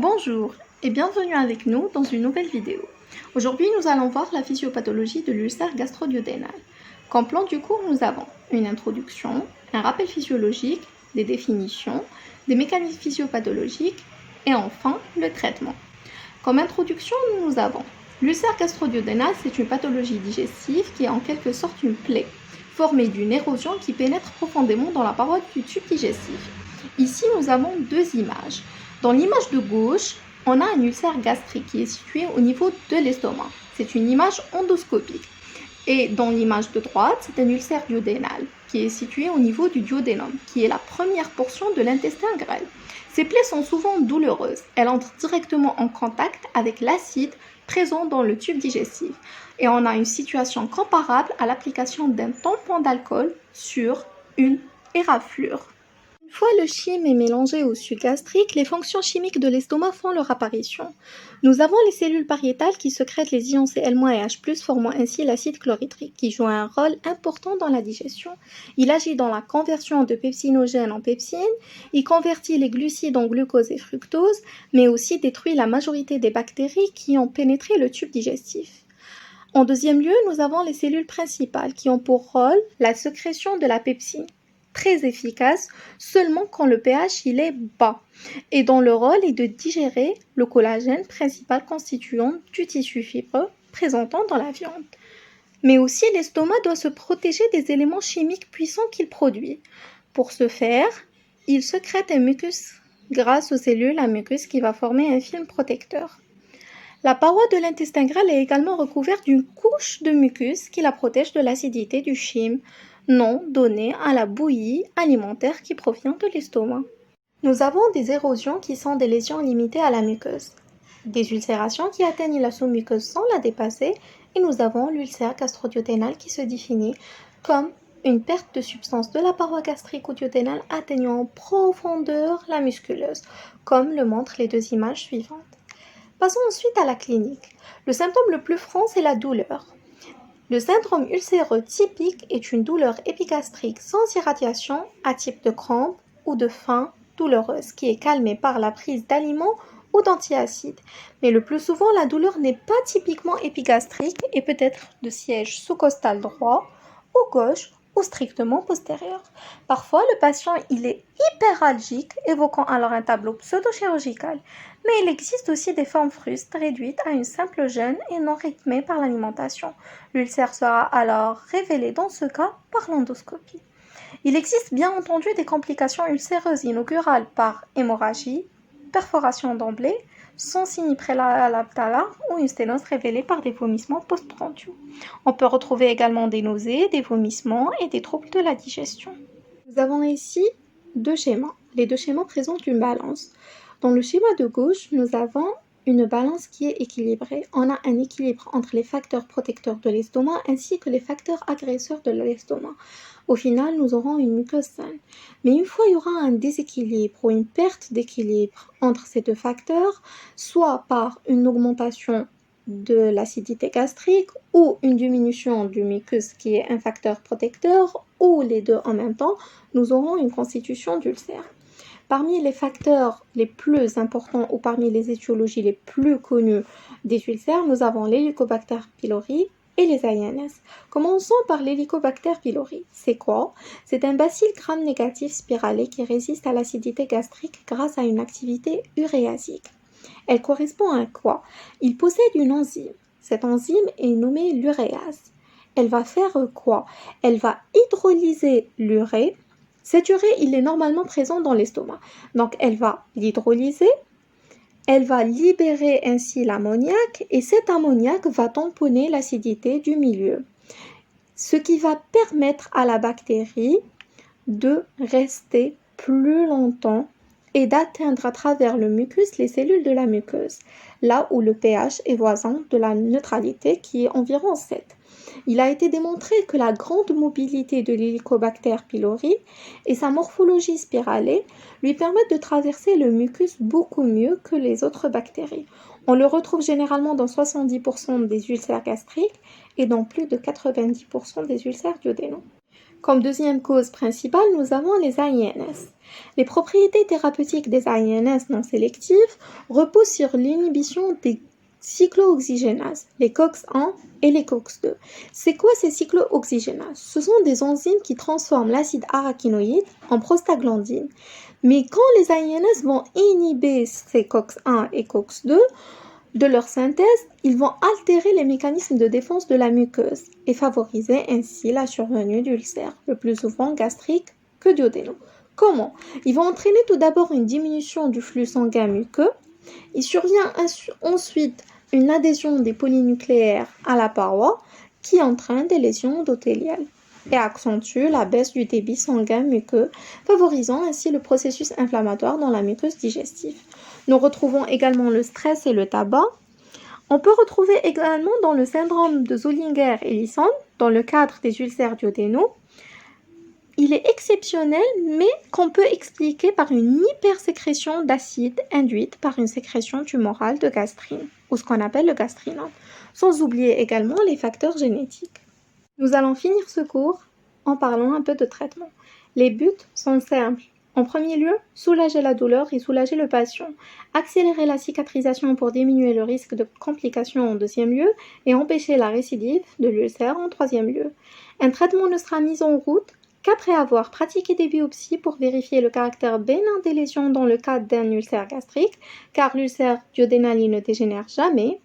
Bonjour et bienvenue avec nous dans une nouvelle vidéo. Aujourd'hui, nous allons voir la physiopathologie de l'ulcère gastro-duodénal. Comme plan du cours, nous avons une introduction, un rappel physiologique, des définitions, des mécanismes physiopathologiques et enfin le traitement. Comme introduction, nous avons l'ulcère gastro-duodénal, c'est une pathologie digestive qui est en quelque sorte une plaie, formée d'une érosion qui pénètre profondément dans la paroi du tube digestif. Ici, nous avons deux images. Dans l'image de gauche, on a un ulcère gastrique qui est situé au niveau de l'estomac. C'est une image endoscopique. Et dans l'image de droite, c'est un ulcère duodénal qui est situé au niveau du duodénum, qui est la première portion de l'intestin grêle. Ces plaies sont souvent douloureuses. Elles entrent directement en contact avec l'acide présent dans le tube digestif. Et on a une situation comparable à l'application d'un tampon d'alcool sur une éraflure. Une fois le chyme est mélangé au suc gastrique, les fonctions chimiques de l'estomac font leur apparition. Nous avons les cellules pariétales qui sécrètent les ions Cl- et H+, formant ainsi l'acide chlorhydrique, qui joue un rôle important dans la digestion. Il agit dans la conversion de pepsinogènes en pepsine, il convertit les glucides en glucose et fructose, mais aussi détruit la majorité des bactéries qui ont pénétré le tube digestif. En deuxième lieu, nous avons les cellules principales qui ont pour rôle la sécrétion de la pepsine, très efficace seulement quand le pH il est bas et dont le rôle est de digérer le collagène, principal constituant du tissu fibreux présentant dans la viande. Mais aussi l'estomac doit se protéger des éléments chimiques puissants qu'il produit. Pour ce faire, il sécrète un mucus grâce aux cellules à mucus qui va former un film protecteur. La paroi de l'intestin grêle est également recouverte d'une couche de mucus qui la protège de l'acidité du chyme, nom donné à la bouillie alimentaire qui provient de l'estomac. Nous avons des érosions qui sont des lésions limitées à la muqueuse, des ulcérations qui atteignent la sous-muqueuse sans la dépasser, et nous avons l'ulcère gastro-duodénal qui se définit comme une perte de substance de la paroi gastrique ou duodénale atteignant en profondeur la musculeuse, comme le montrent les deux images suivantes. Passons ensuite à la clinique. Le symptôme le plus franc, c'est la douleur. Le syndrome ulcéreux typique est une douleur épigastrique sans irradiation à type de crampe ou de faim douloureuse qui est calmée par la prise d'aliments ou d'antiacides. Mais le plus souvent, la douleur n'est pas typiquement épigastrique et peut être de siège sous-costal droit ou gauche ou strictement postérieur. Parfois, le patient il est hyperalgique, évoquant alors un tableau pseudo-chirurgical. Mais il existe aussi des formes frustes réduites à une simple gêne et non rythmées par l'alimentation. L'ulcère sera alors révélé dans ce cas par l'endoscopie. Il existe bien entendu des complications ulcéreuses inaugurales par hémorragie, perforation d'emblée, sans signe préalable ou une sténose révélée par des vomissements post-prandiaux. On peut retrouver également des nausées, des vomissements et des troubles de la digestion. Nous avons ici deux schémas. Les deux schémas présentent une balance. Dans le schéma de gauche, nous avons une balance qui est équilibrée. On a un équilibre entre les facteurs protecteurs de l'estomac ainsi que les facteurs agresseurs de l'estomac. Au final, nous aurons une muqueuse saine. Mais une fois il y aura un déséquilibre ou une perte d'équilibre entre ces deux facteurs, soit par une augmentation de l'acidité gastrique ou une diminution du mucus qui est un facteur protecteur ou les deux en même temps, nous aurons une constitution d'ulcère. Parmi les facteurs les plus importants ou parmi les étiologies les plus connues des ulcères, nous avons l'Helicobacter pylori et les INS. Commençons par l'Helicobacter pylori. C'est quoi? C'est un bacille gram-négatif spiralé qui résiste à l'acidité gastrique grâce à une activité uréasique. Elle correspond à quoi? Il possède une enzyme. Cette enzyme est nommée l'uréase. Elle va faire quoi? Elle va hydrolyser l'urée. Cet urée, il est normalement présent dans l'estomac. Donc, elle va l'hydrolyser, elle va libérer ainsi l'ammoniac et cet ammoniac va tamponner l'acidité du milieu. Ce qui va permettre à la bactérie de rester plus longtemps et d'atteindre à travers le mucus les cellules de la muqueuse, là où le pH est voisin de la neutralité qui est environ 7. Il a été démontré que la grande mobilité de l'Helicobacter pylori et sa morphologie spiralée lui permettent de traverser le mucus beaucoup mieux que les autres bactéries. On le retrouve généralement dans 70% des ulcères gastriques et dans plus de 90% des ulcères duodénaux. Comme deuxième cause principale, nous avons les AINS. Les propriétés thérapeutiques des AINS non sélectives reposent sur l'inhibition des cyclooxygénases, les COX-1 et les COX-2. C'est quoi ces cyclooxygénases? Ce sont des enzymes qui transforment l'acide arachidonique en prostaglandine. Mais quand les AINS vont inhiber ces COX-1 et COX-2 de leur synthèse, ils vont altérer les mécanismes de défense de la muqueuse et favoriser ainsi la survenue d'ulcères, le plus souvent gastriques que duodénaux. Comment? Ils vont entraîner tout d'abord une diminution du flux sanguin muqueux. Il survient ensuite une adhésion des polynucléaires à la paroi qui entraîne des lésions endothéliales et accentue la baisse du débit sanguin muqueux, favorisant ainsi le processus inflammatoire dans la muqueuse digestive. Nous retrouvons également le stress et le tabac. On peut retrouver également dans le syndrome de Zollinger-Ellison, dans le cadre des ulcères duodénaux. Il est exceptionnel, mais qu'on peut expliquer par une hypersécrétion d'acide induite par une sécrétion tumorale de gastrine, ou ce qu'on appelle le gastrinome, sans oublier également les facteurs génétiques. Nous allons finir ce cours en parlant un peu de traitement. Les buts sont simples. En premier lieu, soulager la douleur et soulager le patient, accélérer la cicatrisation pour diminuer le risque de complications en deuxième lieu et empêcher la récidive de l'ulcère en troisième lieu. Un traitement ne sera mis en route qu'après avoir pratiqué des biopsies pour vérifier le caractère bénin des lésions dans le cadre d'un ulcère gastrique, car l'ulcère duodénal ne dégénère jamais,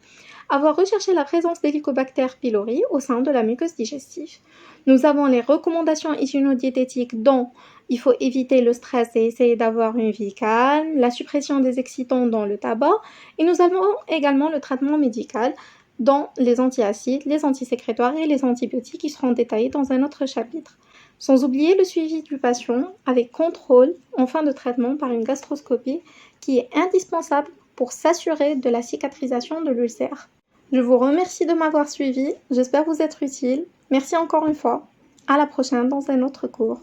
avoir recherché la présence d'Helicobacter pylori au sein de la muqueuse digestive. Nous avons les recommandations hygiéno-diététiques dont il faut éviter le stress et essayer d'avoir une vie calme, la suppression des excitants dans le tabac, et nous avons également le traitement médical dont les antiacides, les antisécrétoires et les antibiotiques qui seront détaillés dans un autre chapitre. Sans oublier le suivi du patient avec contrôle en fin de traitement par une gastroscopie qui est indispensable pour s'assurer de la cicatrisation de l'ulcère. Je vous remercie de m'avoir suivi, j'espère vous être utile. Merci encore une fois. À la prochaine dans un autre cours.